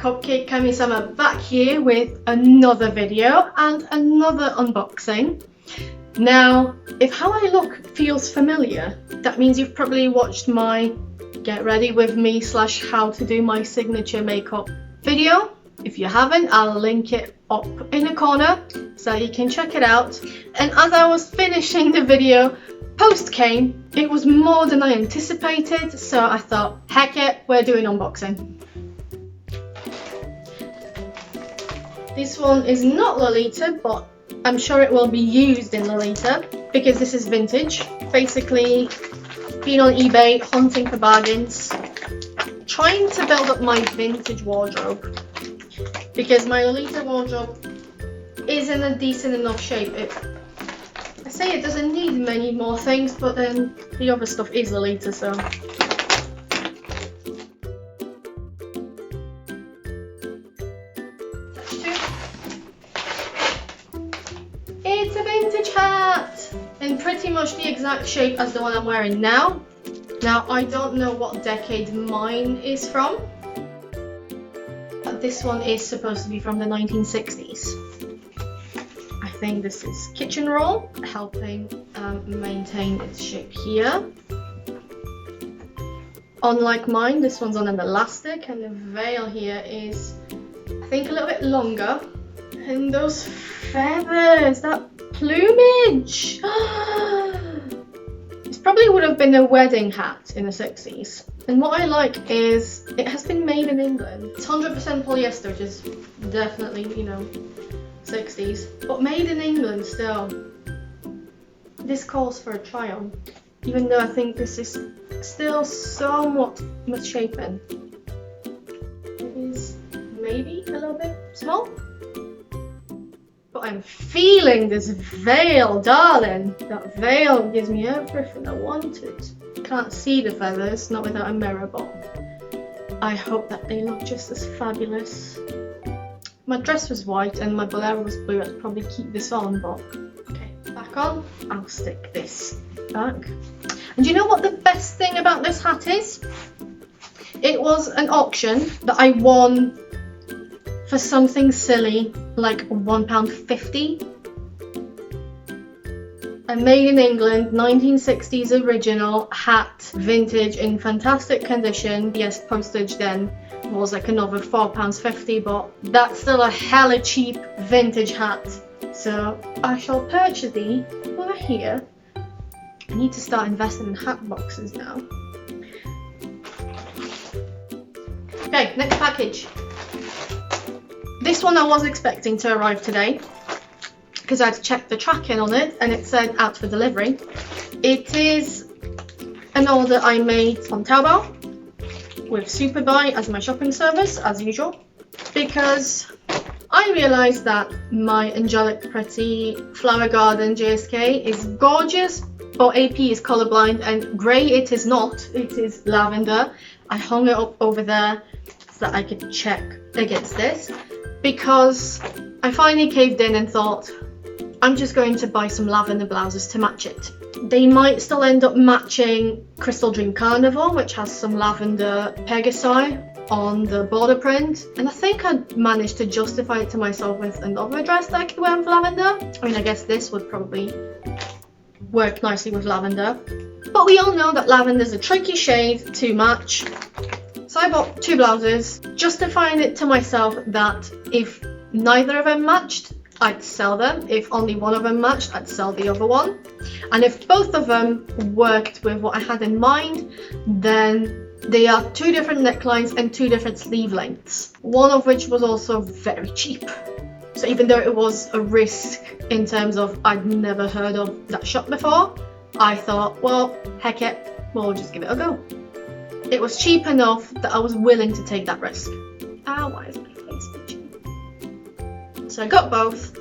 Cupcake Kamisama back here with another video and another unboxing. Now, if how I look feels familiar, that means you've probably watched my get ready with me / how to do my signature makeup video. If you haven't, I'll link it up in the corner so you can check it out. And as I was finishing the video, post came. It was more than I anticipated, so I thought, heck it, we're doing unboxing. This one is not Lolita, but I'm sure it will be used in Lolita because this is vintage. Basically, been on eBay hunting for bargains, trying to build up my vintage wardrobe because my Lolita wardrobe is in a decent enough shape. I say it doesn't need many more things, but then the other stuff is Lolita, so. It's a vintage hat in pretty much the exact shape as the one I'm wearing now. Now, I don't know what decade mine is from. This one is supposed to be from the 1960s. I think this is kitchen roll, helping maintain its shape here. Unlike mine, this one's on an elastic, and the veil here is, I think, a little bit longer. And those feathers, that plumage! This probably would have been a wedding hat in the 60s. And what I like is it has been made in England. It's 100% polyester, which is definitely, 60s. But made in England still. This calls for a try on. Even though I think this is still somewhat misshapen. It is maybe a little bit small. But I'm feeling this veil, darling. That veil gives me everything I wanted. Can't see the feathers, not without a mirror, but I hope that they look just as fabulous. My dress was white and my bolero was blue. I'd probably keep this on, but okay, back on. I'll stick this back. And you know what the best thing about this hat is? It was an auction that I won for something silly like £1.50. A made in England 1960s original hat, vintage, in fantastic condition. Yes, postage then was like another £4.50, but that's still a hella cheap vintage hat. So I shall purchase these over here. I need to start investing in hat boxes now. Okay, next package. This one I was expecting to arrive today because I had to check the tracking on it and it said out for delivery. It is an order I made on Taobao with Superbuy as my shopping service, as usual, because I realised that my angelic pretty flower garden JSK is gorgeous, but AP is colourblind and grey it is not, it is lavender. I hung it up over there so that I could check against this because I finally caved in and thought, I'm just going to buy some lavender blouses to match it. They might still end up matching Crystal Dream Carnival, which has some lavender Pegasi on the border print. And I think I managed to justify it to myself with another dress that I could wear with lavender. I mean, I guess this would probably work nicely with lavender. But we all know that lavender is a tricky shade to match. So I bought 2 blouses, justifying it to myself that if neither of them matched, I'd sell them. If only one of them matched, I'd sell the other one. And if both of them worked with what I had in mind, then they are 2 different necklines and 2 different sleeve lengths. One of which was also very cheap. So even though it was a risk in terms of I'd never heard of that shop before, I thought, well, heck it, we'll just give it a go. It was cheap enough that I was willing to take that risk. Ah, why is my face itchy? So I got both,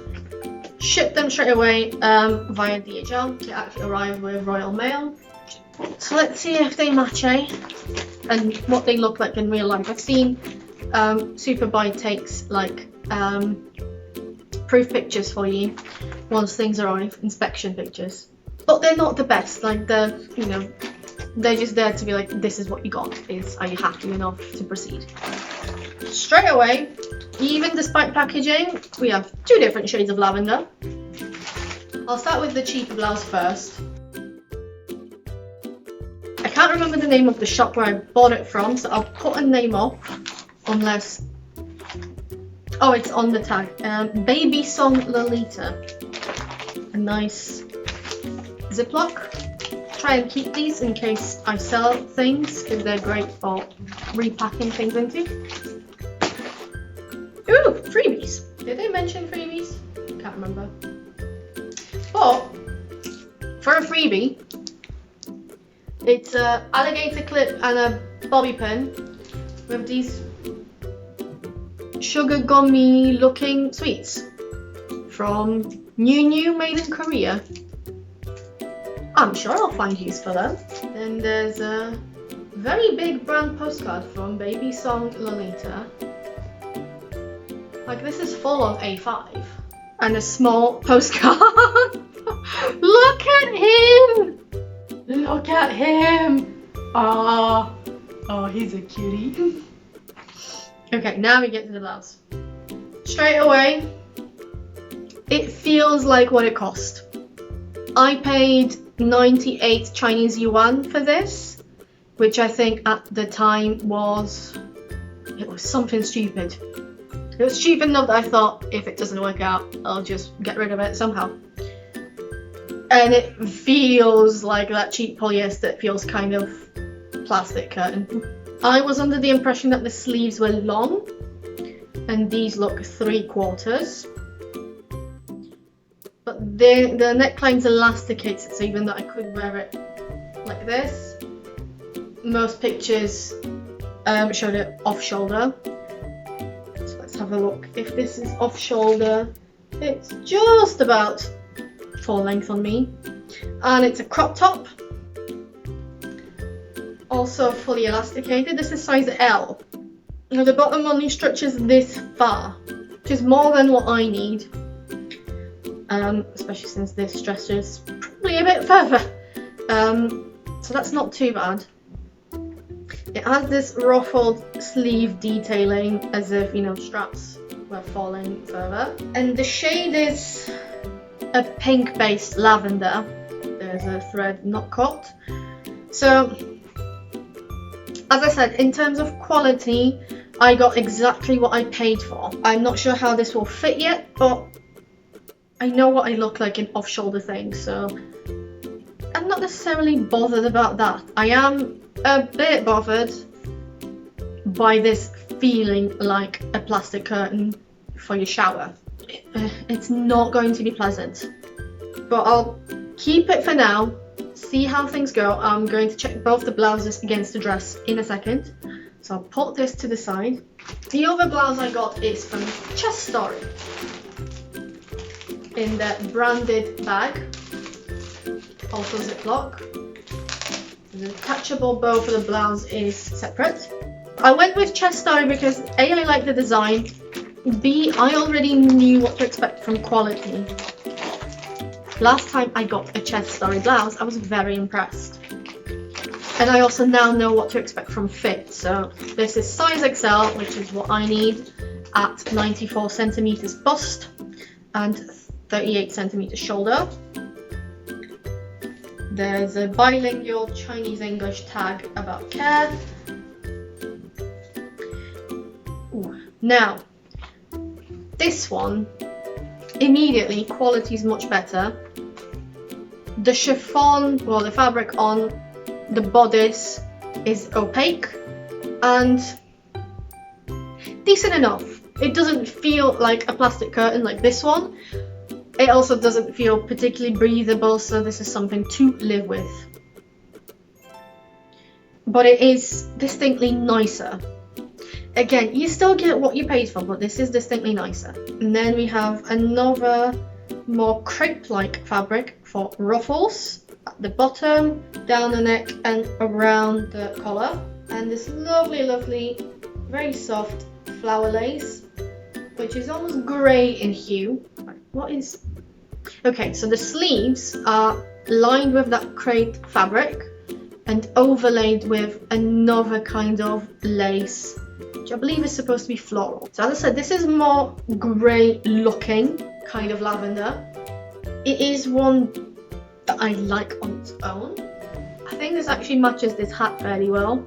shipped them straight away via DHL. They actually arrived with Royal Mail. So let's see if they match, and what they look like in real life. I've seen Superbuy takes like proof pictures for you once things arrive, inspection pictures. But they're not the best, like they're just there to be like, this is what you got, are you happy enough to proceed? straight away, even despite packaging, we have 2 different shades of lavender. I'll start with the cheaper blouse first. I can't remember the name of the shop where I bought it from, so I'll put a name up, unless... Oh, it's on the tag. Baby Song Lolita. A nice Ziploc. Try and keep these in case I sell things, because they're great for repacking things into. Ooh, freebies. Did they mention freebies? Can't remember. But for a freebie, it's a alligator clip and a bobby pin with these sugar gummy looking sweets from New made in Korea. I'm sure I'll find use for them. Then there's a very big brand postcard from Baby Song Lolita. Like, this is full of A5. And a small postcard. Look at him! Look at him! Oh, he's a cutie. Okay, now we get to the blouse. Straight away, it feels like what it cost. I paid 98 Chinese yuan for this, which I think at the time was something stupid. It was stupid enough that I thought, if it doesn't work out, I'll just get rid of it somehow. And it feels like that cheap polyester. It feels kind of plastic curtain. I was under the impression that the sleeves were long, and these look 3/4. But the neckline's elasticated, so even though I could wear it like this, most pictures showed it off shoulder. So let's have a look. If this is off shoulder, it's just about full length on me, and it's a crop top, also fully elasticated. This is size L. Now the bottom only stretches this far, which is more than what I need, especially since this stretches probably a bit further, so that's not too bad. It has this ruffled sleeve detailing, as if, you know, straps were falling further, and the shade is a pink based lavender. There's a thread not cut. So as I said, in terms of quality, I got exactly what I paid for. I'm not sure how this will fit yet, but I know what I look like in off shoulder things, so I'm not necessarily bothered about that. I am a bit bothered by this feeling like a plastic curtain for your shower. It's not going to be pleasant, but I'll keep it for now, see how things go. I'm going to check both the blouses against the dress in a second, so I'll put this to the side. The other blouse I got is from Chest Story in the branded bag, also Ziploc. The detachable bow for the blouse is separate. I went with Chest Story because A, I like the design, B, I already knew what to expect from quality. Last time I got a Chest Story blouse, I was very impressed. And I also now know what to expect from fit. So this is size XL, which is what I need, at 94 centimeters bust and 38 centimeters shoulder. There's a bilingual Chinese-English tag about care. Ooh. Now, this one, immediately, quality is much better. The chiffon, well, the fabric on the bodice is opaque and decent enough. It doesn't feel like a plastic curtain like this one. It also doesn't feel particularly breathable, so this is something to live with. But it is distinctly nicer. Again, you still get what you paid for, but this is distinctly nicer. And then we have another more crepe-like fabric for ruffles at the bottom, down the neck and around the collar. And this lovely, very soft flower lace, which is almost grey in hue. What is... Okay, so the sleeves are lined with that crepe fabric and overlaid with another kind of lace which I believe is supposed to be floral. So as I said, this is more grey looking kind of lavender. It is one that I like on its own. I think this actually matches this hat fairly well.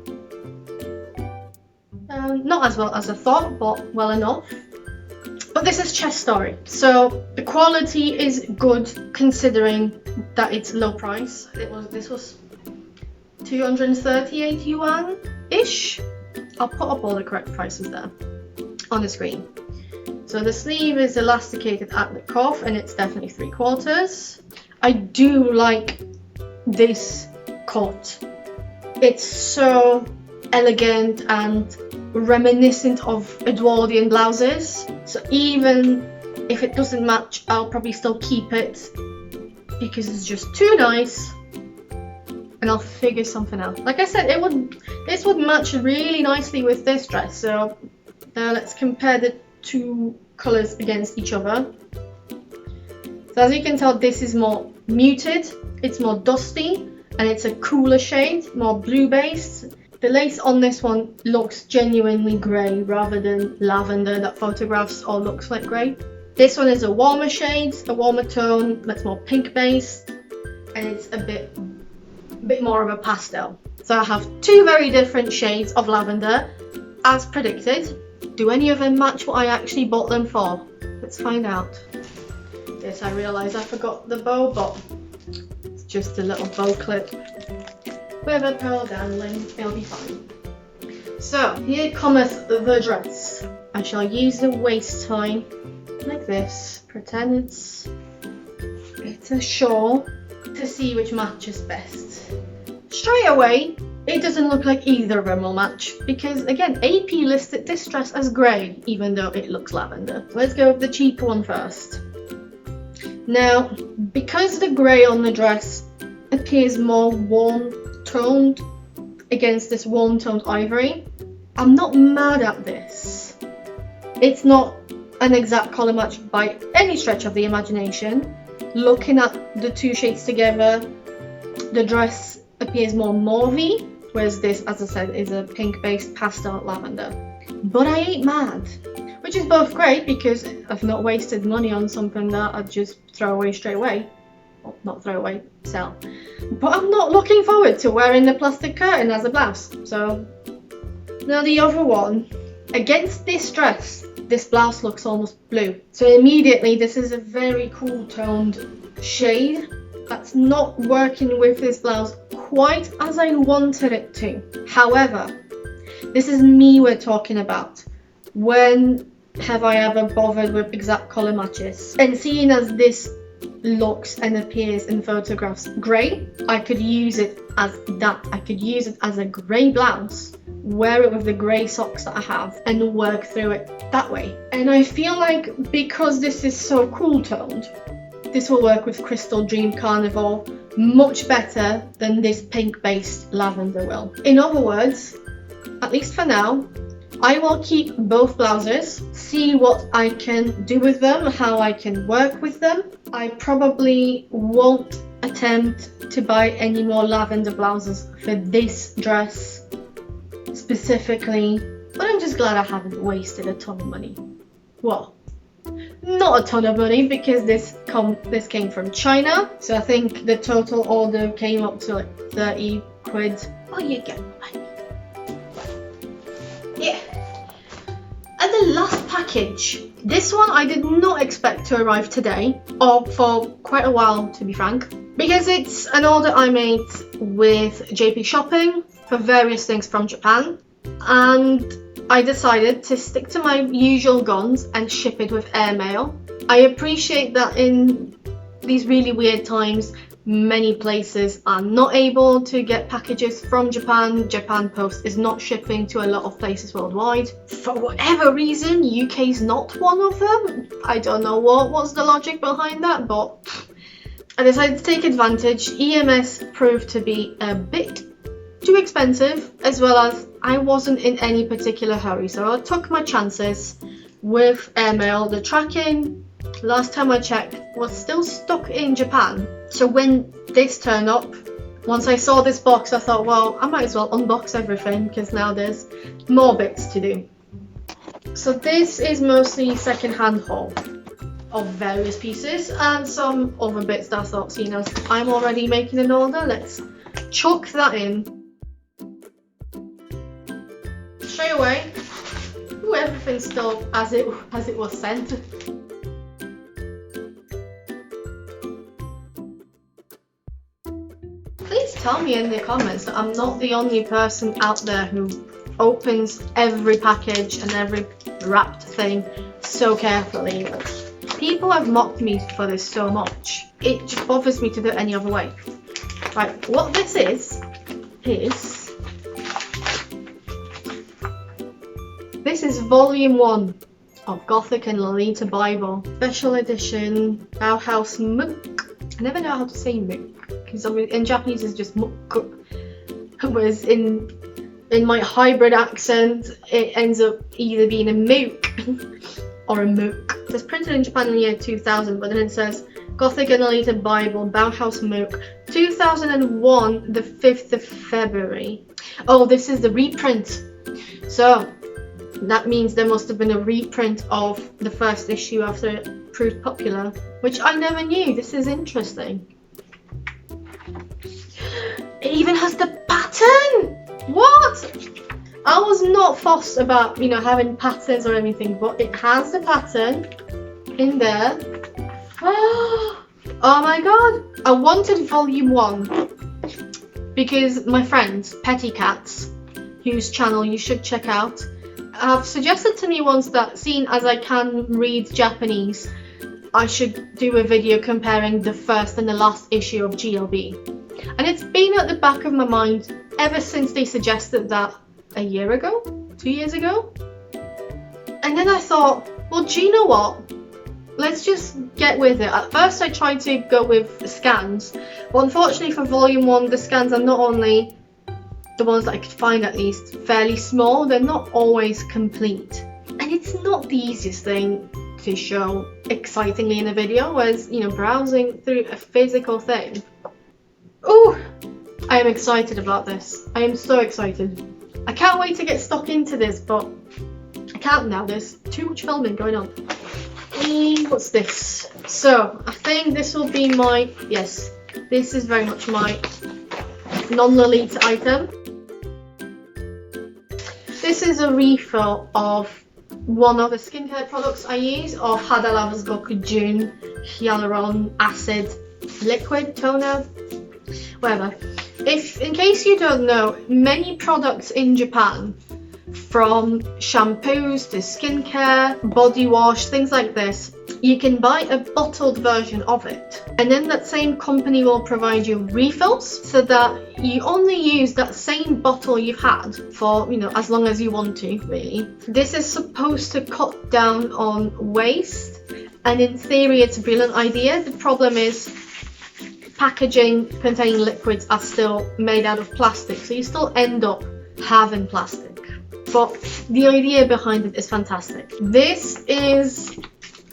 Not as well as I thought, but well enough. But this is Chest Story, so the quality is good considering that it's low price. This was 238 yuan-ish. I'll put up all the correct prices there on the screen. So the sleeve is elasticated at the cuff and it's definitely 3/4. I do like this cut. It's so elegant and reminiscent of Edwardian blouses. So even if it doesn't match, I'll probably still keep it because it's just too nice. And I'll figure something out. Like I said, this would match really nicely with this dress. So let's compare the two colours against each other. So as you can tell, this is more muted, it's more dusty, and it's a cooler shade, more blue based. The lace on this one looks genuinely grey rather than lavender that photographs all looks like grey. This one is a warmer shade, a warmer tone that's more pink based, and it's a bit more of a pastel. So I have two very different shades of lavender as predicted. Do any of them match what I actually bought them for? Let's find out. Yes, I realise I forgot the bow, but it's just a little bow clip with a pearl dangling. It'll be fine. So here cometh the dress. I shall use the waist tie like this. Pretend it's a shawl to see which matches best. Straight away, it doesn't look like either of them will match because again, AP listed this dress as grey even though it looks lavender. So let's go with the cheaper one first. Now, because the grey on the dress appears more warm toned against this warm toned ivory, I'm not mad at this. It's not an exact colour match by any stretch of the imagination. Looking at the two shades together, the dress appears more mauvey, whereas this, as I said, is a pink based pastel lavender. But I ain't mad, which is both great because I've not wasted money on something that I'd just throw away straight away. Well, not throw away, sell. But I'm not looking forward to wearing the plastic curtain as a blouse. So now the other one, against this dress, this blouse looks almost blue. So immediately this is a very cool toned shade that's not working with this blouse quite as I wanted it to. However, this is me we're talking about. When have I ever bothered with exact colour matches? And seeing as this looks and appears in photographs grey, I could use it as that. I could use it as a grey blouse, wear it with the grey socks that I have and work through it that way. And I feel like because this is so cool toned, this will work with Crystal Dream Carnival much better than this pink based lavender will. In other words, at least for now, I will keep both blouses, see what I can do with them, how I can work with them. I probably won't attempt to buy any more lavender blouses for this dress specifically, but I'm just glad I haven't wasted a ton of money. Well, not a ton of money because this came from China, so I think the total order came up to like 30 quid. Oh, you get what I mean. Yeah. And the last package. This one I did not expect to arrive today, or for quite a while to be frank, because it's an order I made with JP Shopping for various things from Japan, and I decided to stick to my usual guns and ship it with airmail. I appreciate that in these really weird times, many places are not able to get packages from Japan. Japan Post is not shipping to a lot of places worldwide. For whatever reason, UK's not one of them. I don't know what's the logic behind that, but I decided to take advantage. EMS proved to be a bit too expensive, as well as I wasn't in any particular hurry, so I took my chances with airmail. The tracking, last time I checked, was still stuck in Japan. So when this turned up, once I saw this box, I thought, well, I might as well unbox everything because now there's more bits to do. So this is mostly second-hand haul of various pieces and some other bits that I thought, seeing as I'm already making an order, let's chuck that in. Straight away. Ooh, everything's still as it was sent. Please tell me in the comments that I'm not the only person out there who opens every package and every wrapped thing so carefully. People have mocked me for this so much. It just bothers me to do it any other way. Right, what this is this is volume 1 of Gothic and Lolita Bible. Special edition Bauhaus Muck. I never know how to say muck, because in Japanese it's just muck. Whereas in my hybrid accent, it ends up either being a mook or a mook. It says printed in Japan in the year 2000, but then it says Gothic and Lolita Bible, Bauhaus Mook, 2001, the 5th of February. Oh, this is the reprint. So that means there must have been a reprint of the first issue after it proved popular, which I never knew. This is interesting. It even has the pattern. What? I was not fussed about, you know, having patterns or anything, but it has the pattern in there. Oh my god! I wanted volume 1 because my friends, Petty Cats, whose channel you should check out, have suggested to me once that, seeing as I can read Japanese, I should do a video comparing the first and the last issue of GLB. And it's been at the back of my mind ever since they suggested that a year ago, 2 years ago. And then I thought, well, do you know what? Let's just get with it. At first I tried to go with the scans, but unfortunately for volume 1, the scans are not only the ones that I could find, at least, fairly small, they're not always complete. And it's not the easiest thing to show excitingly in a video, whereas, you know, browsing through a physical thing. Oh, I am excited about this. I am so excited. I can't wait to get stuck into this, but I can't now. There's too much filming going on. What's this? So, I think this will be my, yes, this is very much my non-Lolita item. This is a refill of one of the skincare products I use, of Hada Lava's Goku Jun Hyaluron Acid Liquid Toner, whatever. If, in case you don't know, many products in Japan, from shampoos to skincare, body wash, things like this, you can buy a bottled version of it, and then that same company will provide you refills so that you only use that same bottle you've had for, you know, as long as you want to, really. This is supposed to cut down on waste, and in theory it's a brilliant idea. The problem is packaging containing liquids are still made out of plastic, so you still end up having plastic. But the idea behind it is fantastic. This is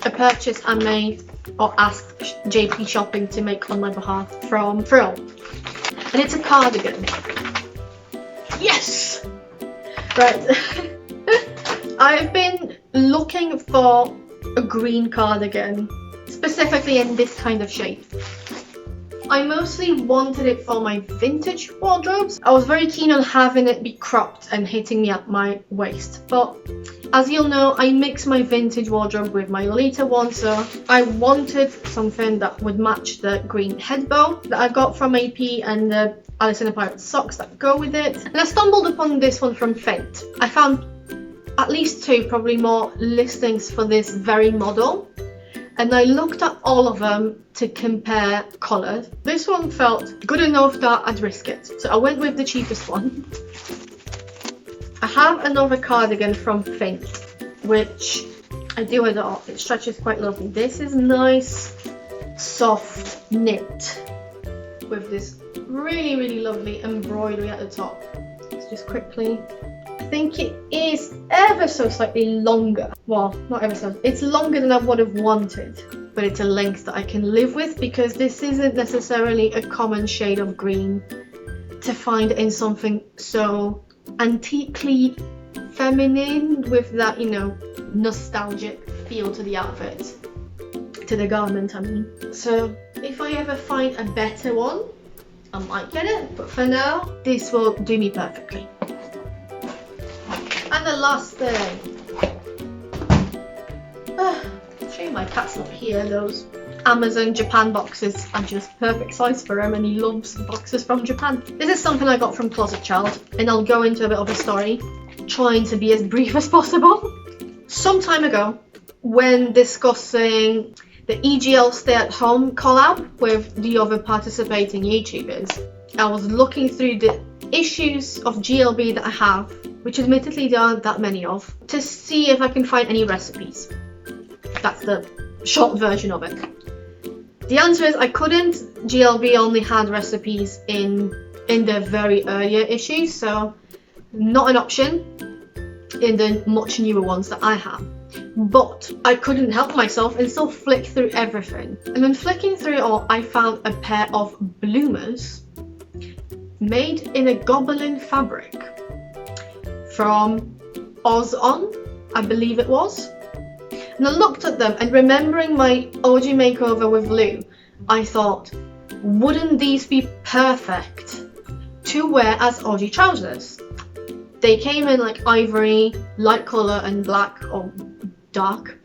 a purchase I made, or asked JP Shopping to make on my behalf, from Frill. And it's a cardigan. Yes! Right. I've been looking for a green cardigan, specifically in this kind of shape. I mostly wanted it for my vintage wardrobes. I was very keen on having it be cropped and hitting me at my waist, but as you'll know, I mix my vintage wardrobe with my Lolita one, so I wanted something that would match the green head bow that I got from AP and the Alice in the Pirates socks that go with it. And I stumbled upon this one from Fate. I found at least 2, probably more, listings for this very model, and I looked at all of them to compare colours. This one felt good enough that I'd risk it, so I went with the cheapest one. I have another cardigan from Fate, which I do adore. It stretches quite lovely. This is nice, soft knit with this really, really lovely embroidery at the top. Let's just quickly, I think it is ever so slightly longer. Well, not ever so, it's longer than I would have wanted, but it's a length that I can live with because this isn't necessarily a common shade of green to find in something so antiquely feminine with that, you know, nostalgic feel to the outfit, to the garment I mean. So if I ever find a better one, I might get it, but for now this will do me perfectly. And the last thing, shame my cat's not here. Those Amazon Japan boxes are just perfect size for him, and he loves boxes from Japan. This is something I got from Closet Child, and I'll go into a bit of a story, trying to be as brief as possible. Some time ago, when discussing the EGL Stay at Home collab with the other participating YouTubers, I was looking through the issues of GLB that I have, which admittedly there aren't that many of, to see if I can find any recipes. That's the short version of it. The answer is I couldn't. GLB only had recipes in the very earlier issues, so not an option in the much newer ones that I have. But I couldn't help myself and still flick through everything. And when flicking through it all, I found a pair of bloomers made in a goblin fabric from Ozon, I believe it was. And I looked at them, and remembering my OG makeover with Lou, I thought, wouldn't these be perfect to wear as OG trousers? They came in like ivory, light colour and black or dark.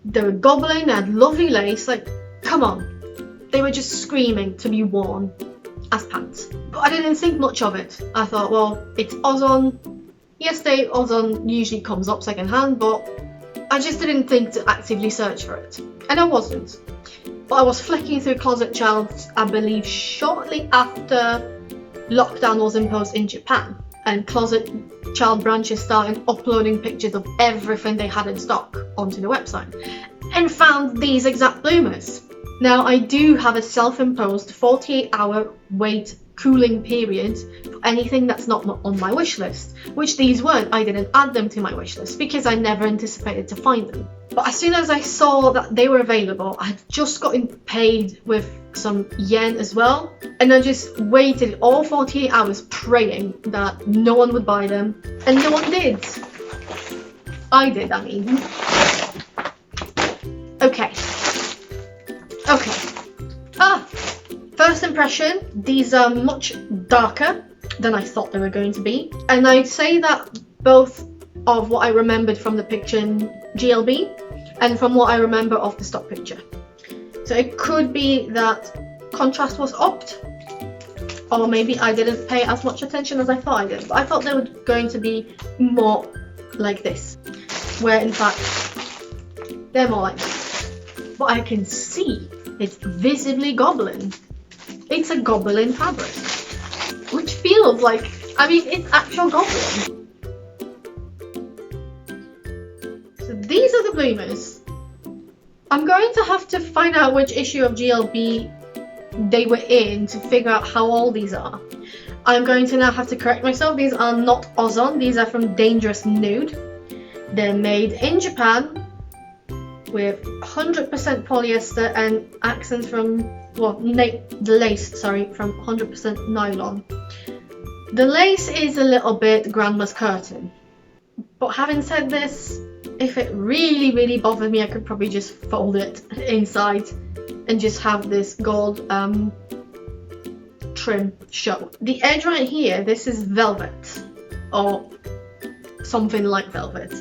They were goblin, they had lovely lace, like come on. They were just screaming to be worn as pants. But I didn't think much of it. I thought, well, it's Ozon. Yes, Ozon usually comes up second hand, but I just didn't think to actively search for it. And I wasn't. But I was flicking through Closet Child, I believe shortly after lockdown was imposed in Japan, and Closet Child branches started uploading pictures of everything they had in stock onto the website, and found these exact bloomers. Now I do have a self-imposed 48-hour wait cooling period for anything that's not on my wish list, which these weren't. I didn't add them to my wish list because I never anticipated to find them. But as soon as I saw that they were available, I had just gotten paid with some yen as well, and I just waited all 48 hours praying that no one would buy them, and no one did. I did, I mean. Okay. First impression, these are much darker than I thought they were going to be, and I'd say that both of what I remembered from the picture in GLB and from what I remember of the stock picture. So it could be that contrast was upped, or maybe I didn't pay as much attention as I thought I did. But I thought they were going to be more like this, where in fact they're more like this. But I can see it's visibly goblin. It's a goblin fabric, which feels like, I mean, it's actual goblin. So these are the bloomers. I'm going to have to find out which issue of GLB they were in to figure out how old these are. I'm going to now have to correct myself. These are not Ozon. These are from Dangerous Nude. They're made in Japan with 100% polyester and accents from, well, the lace, sorry, from 100% nylon. The lace is a little bit grandma's curtain. But having said this, if it really bothered me, I could probably just fold it inside and just have this gold trim show. The edge right here, this is velvet or something like velvet.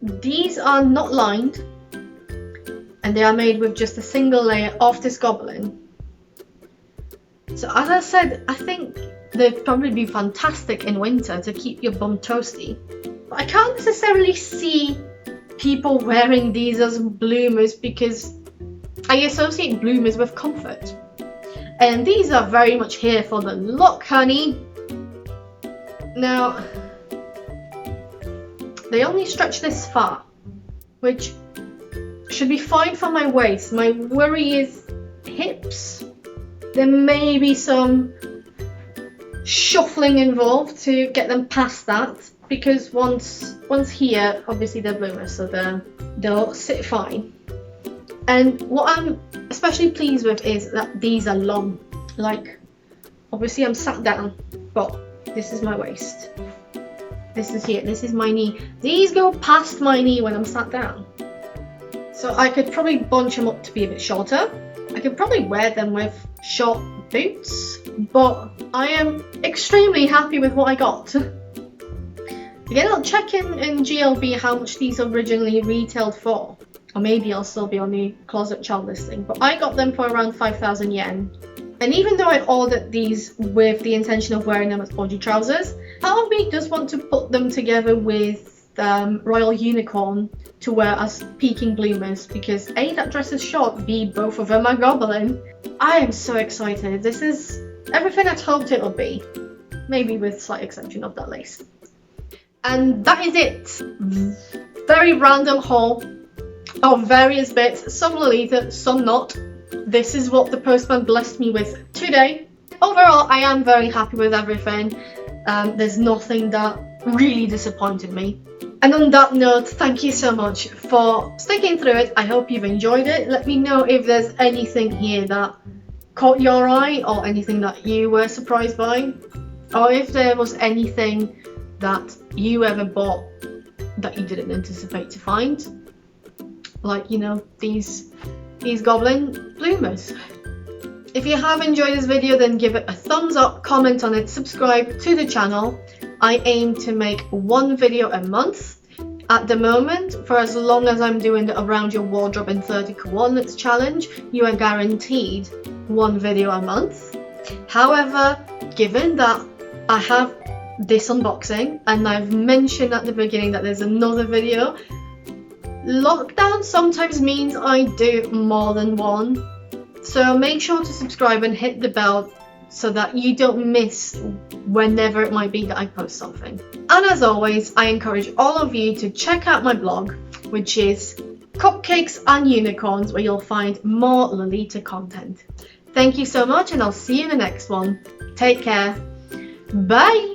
These are not lined, and they are made with just a single layer of this goblin. So as I said, I think they'd probably be fantastic in winter to keep your bum toasty. But I can't necessarily see people wearing these as bloomers because I associate bloomers with comfort. And these are very much here for the look, honey. Now, they only stretch this far, which should be fine for my waist. My worry is hips. There may be some shuffling involved to get them past that, because once here, obviously they're bloomers, so they'll sit fine. And what I'm especially pleased with is that these are long. Like, obviously I'm sat down, but this is my waist. This is here. This is my knee. These go past my knee when I'm sat down. So I could probably bunch them up to be a bit shorter. I could probably wear them with short boots, but I am extremely happy with what I got. Again, I'll check in GLB how much these originally retailed for. Or maybe I'll still be on the Closet Child listing. But I got them for around 5,000 yen. And even though I ordered these with the intention of wearing them as body trousers, part of me does want to put them together with Royal Unicorn to wear as Peking Bloomers, because A, that dress is short, B, both of them are goblin. I am so excited. This is everything I'd hoped it would be. Maybe with slight exception of that lace. And that is it. Very random haul of various bits, some Lolita, some not. This is what the postman blessed me with today. Overall, I am very happy with everything. There's nothing that really disappointed me. And on that note, thank you so much for sticking through it. I hope you've enjoyed it. Let me know if there's anything here that caught your eye or anything that you were surprised by, or if there was anything that you ever bought that you didn't anticipate to find, like, you know, these goblin bloomers. If you have enjoyed this video, then give it a thumbs up, comment on it, subscribe to the channel. I aim to make one video a month. At the moment, for as long as I'm doing the Around Your Wardrobe in 30 Coordinates challenge, you are guaranteed one video a month. However, given that I have this unboxing and I've mentioned at the beginning that there's another video, lockdown sometimes means I do more than one. So make sure to subscribe and hit the bell so that you don't miss whenever it might be that I post something. And as always, I encourage all of you to check out my blog, which is Cupcakes and Unicorns, where you'll find more Lolita content. Thank you so much, and I'll see you in the next one. Take care. Bye!